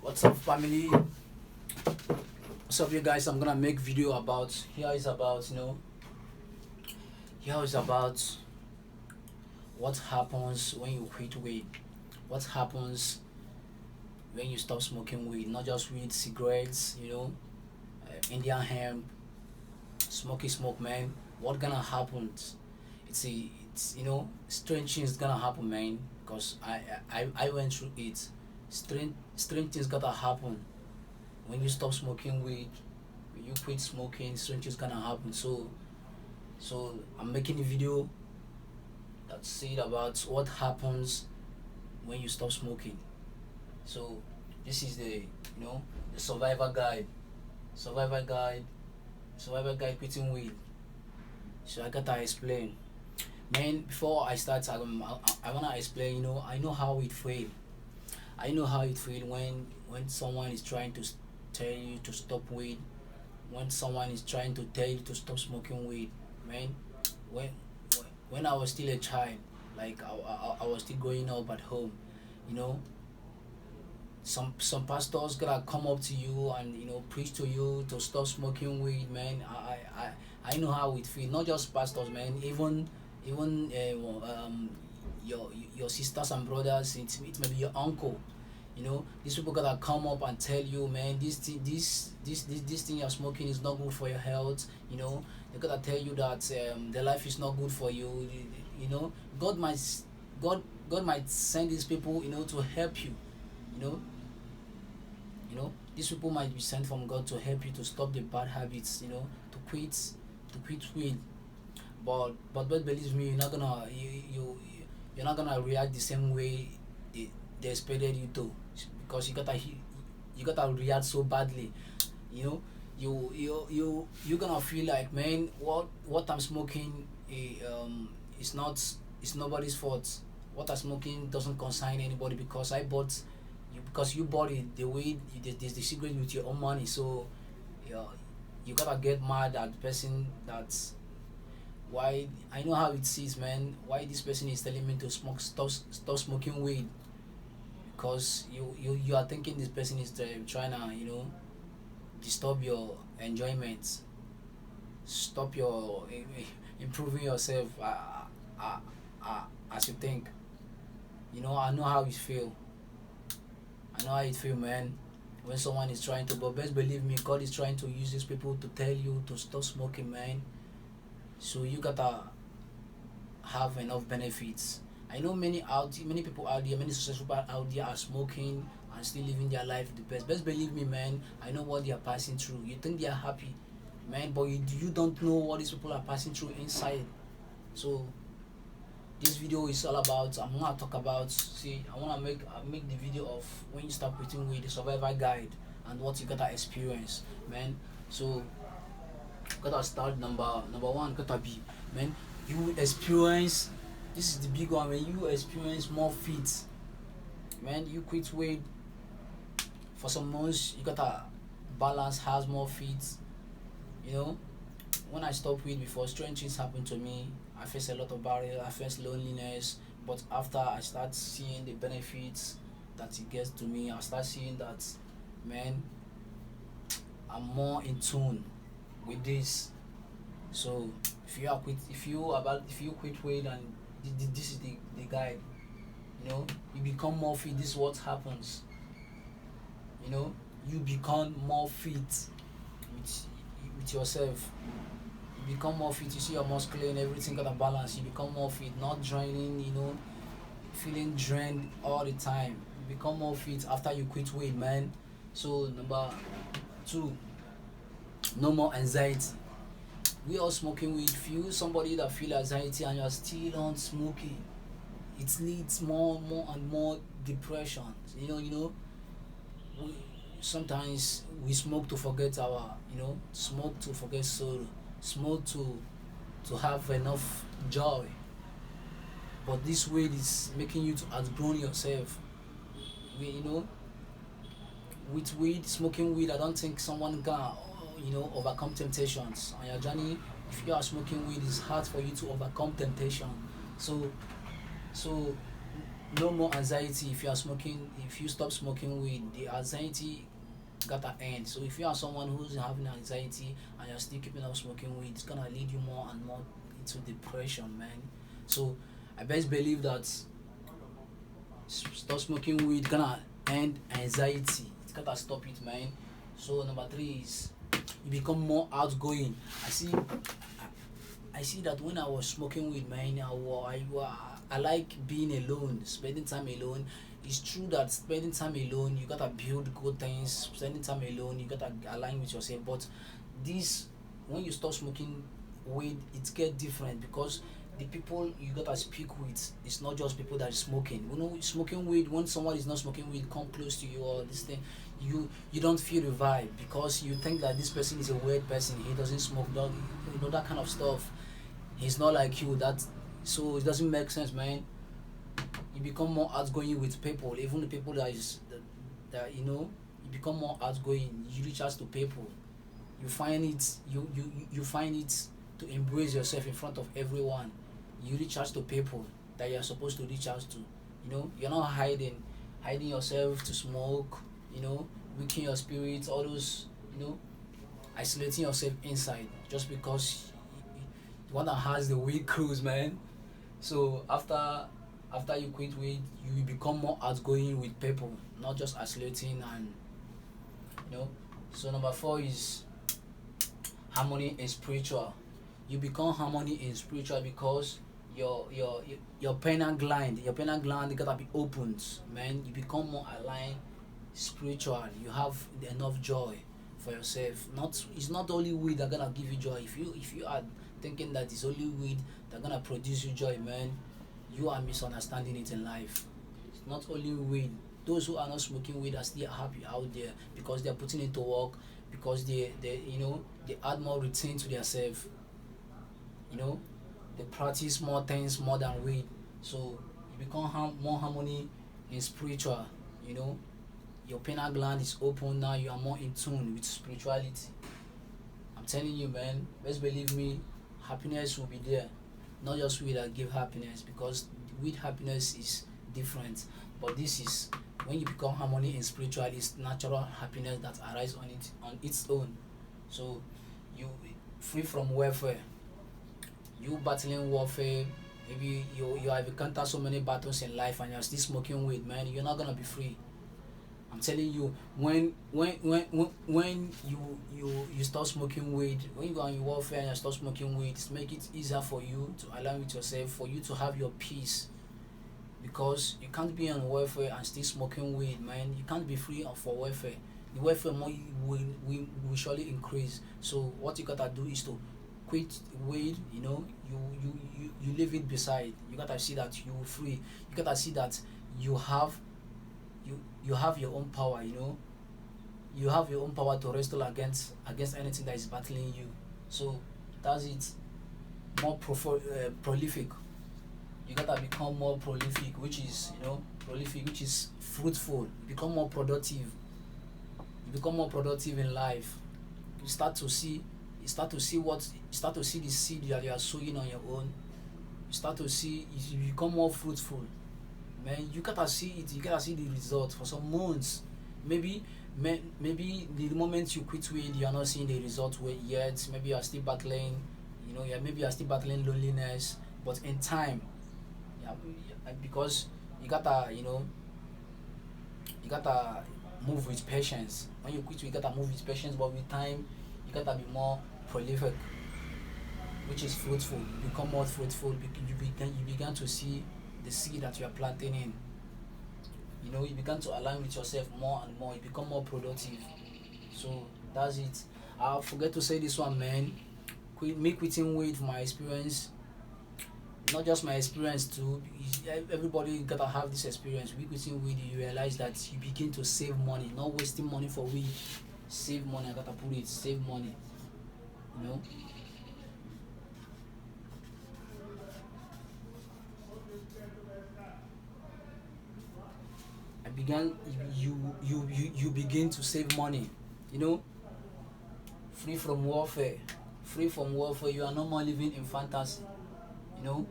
What's up, family? What's up, you guys? I'm gonna make video about here is about what happens when you quit weed. What happens when you stop smoking weed? Not just weed, cigarettes, Indian hemp, smoky smoke, man. What gonna happen? It's strange things gonna happen, man. Cause I went through it. Strange things gotta happen when you stop smoking weed. When you quit smoking, strange things gonna happen. So I'm making a video that said about what happens when you stop smoking. So this is the survivor guide, survivor guide quitting weed. So I gotta explain, man. Before I start, I wanna explain. I know how it feel. I know how it feel when someone is trying to tell you to stop weed. When someone is trying to tell you to stop smoking weed, man. When when I was still a child, like I was still growing up at home, you know, some pastors gonna come up to you and preach to you to stop smoking weed, man. I know how it feel. Not just pastors, man. Even your sisters and brothers. It may be your uncle. These people gonna come up and tell you, man, this thing you're smoking is not good for your health. They're gonna tell you that the life is not good for you. You know, God might God might send these people, to help you. You know, these people might be sent from God to help you to stop the bad habits. To quit weed. But believe me, you're not gonna react the same way they expected you to, because you gotta react so badly. You know, you're gonna feel like, man, what I'm smoking, is not it's nobody's fault. What I'm smoking doesn't concern anybody, because you bought it the way the cigarette with your own money. So yeah, you gotta get mad at the person. That's why I know how it is, man. Why this person is telling me to stop smoking weed, because you are thinking this person is trying to disturb your enjoyment, stop your improving yourself, as you think. I know how it feel. I know how it feel, man. When someone is trying to, but best believe me, God is trying to use these people to tell you to stop smoking, man. So you gotta have enough benefits. I know many people out there, many successful people out there are smoking and still living their life the best. Best believe me, man. I know what they are passing through. You think they are happy, man, but you don't know what these people are passing through inside. So this video is all about. I'm gonna talk about. See, I wanna make the video of when you start quitting with the survivor guide and what you gotta experience, man. So gotta start number one. Gotta be, man. You experience. This is the big one. When you experience more feet, man. You quit weight for some months. You gotta balance has more feet. You know, when I stopped weed before, strange things happened to me. I faced a lot of barriers. I faced loneliness. But after I start seeing the benefits that it gets to me, I start seeing that, man, I'm more in tune with this. So if you quit weed, and this is the guide. You become more fit. This is what happens. You become more fit with yourself. You become more fit. You see your muscle and everything got a balance. You become more fit, not draining. Feeling drained all the time. You become more fit after you quit weed, man. So number two, no more anxiety. We all smoking weed. Feel somebody that feel anxiety and you're still on smoking, it leads more and more depression. We, Sometimes we smoke to forget smoke to forget sorrow, smoke to have enough joy. But this weed is making you to outgrown yourself. we, you know with weed, smoking weed, I don't think someone can overcome temptations on your journey. If you are smoking weed, it's hard for you to overcome temptation. So so no more anxiety if you are smoking. If you stop smoking weed, the anxiety gotta end. So if you are someone who's having anxiety and you're still keeping up smoking weed, it's gonna lead you more and more into depression, man. So I best believe that stop smoking weed gonna end anxiety. It's gotta stop it, man. So number three is you become more outgoing. I see that when I was smoking weed, man, I like being alone, spending time alone. It's true that spending time alone, you gotta build good things. Spending time alone, you gotta align with yourself. But this, when you stop smoking weed, it get different because the people you gotta speak with, it's not just people that is smoking. You know, smoking weed, when someone is not smoking weed, come close to you or this thing, you don't feel the vibe because you think that this person is a weird person. He doesn't smoke, dog, you know that kind of stuff. He's not like you. That so it doesn't make sense, man. You become more outgoing with people, even the people that you know. You become more outgoing. You reach out to people. You find it. You find it to embrace yourself in front of everyone. You reach out to people that you're supposed to reach out to. You know, you're not hiding yourself to smoke. You know, weakening your spirits. All those. You know, isolating yourself inside just because the one that has the weed cruise, man. So after you quit weed, you will become more outgoing with people, not just isolating and you know. So number four is harmony in spiritual. You become harmony in spiritual because your pineal gland gotta be opened, man. You become more aligned spiritual. You have enough joy for yourself. Not it's not only weed that gonna give you joy. If you are thinking that it's only weed that gonna produce you joy, man, you are misunderstanding it in life. It's not only weed. Those who are not smoking weed are still happy out there because they are putting it to work, because they you know they add more routine to themselves. You know, they practice more things more than weed. So you become more harmony in spiritual. You know, your pineal gland is open now. You are more in tune with spirituality. I'm telling you, man. Best believe me, happiness will be there. Not just weed that give happiness because with happiness is different. But this is when you become harmony in spiritual, it's natural happiness that arises on its own. So you free from warfare. You battling warfare. Maybe you have encountered so many battles in life and you're still smoking weed, man. You're not gonna be free. I'm telling you, when you start smoking weed, when you go on your warfare and you start smoking weed, it's make it easier for you to align with yourself, for you to have your peace. Because you can't be on warfare and still smoking weed, man. You can't be free for warfare. The warfare more will surely increase. So what you gotta do is to quit weed. You know, you leave it beside. You gotta see that you're free. You gotta see that you have you have your own power. You know, you have your own power to wrestle against anything that is battling you. So that's it. More prolific. You gotta become more prolific, which is prolific, which is fruitful. You become more productive. You become more productive in life. You start to see you start to see the seed that you are sowing on your own. You start to see you become more fruitful. Man, you gotta see it. You gotta see the result for some months. Maybe maybe the moment you quit weed, you are not seeing the result yet. Maybe you are still battling. Yeah, maybe you are still battling loneliness. But in time, yeah, because you gotta you gotta move with patience. When you quit, you gotta move with patience. But with time, you gotta be more prolific, which is fruitful. You become more fruitful. You began to see the seed that you are planting in. You began to align with yourself more and more. You become more productive. So that's it. I forget to say this one, man. Quitting weed from my experience, not just my experience too. Everybody gotta have this experience. We quitting weed, you realize that you begin to save money, not wasting money for weed. Save money. I gotta put it. Save money. You know. I began. You begin to save money. You know, free from warfare. Free from warfare. You are no more living in fantasy. You know,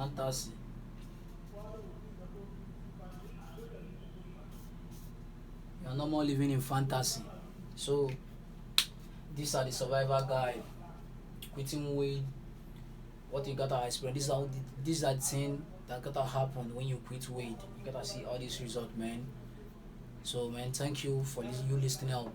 fantasy. You're no more living in fantasy. So these are the survivor guide. Quitting weight, what you gotta experience. These are the things that gotta happen when you quit weight. You gotta see all these results, man. So man, thank you for you listening out.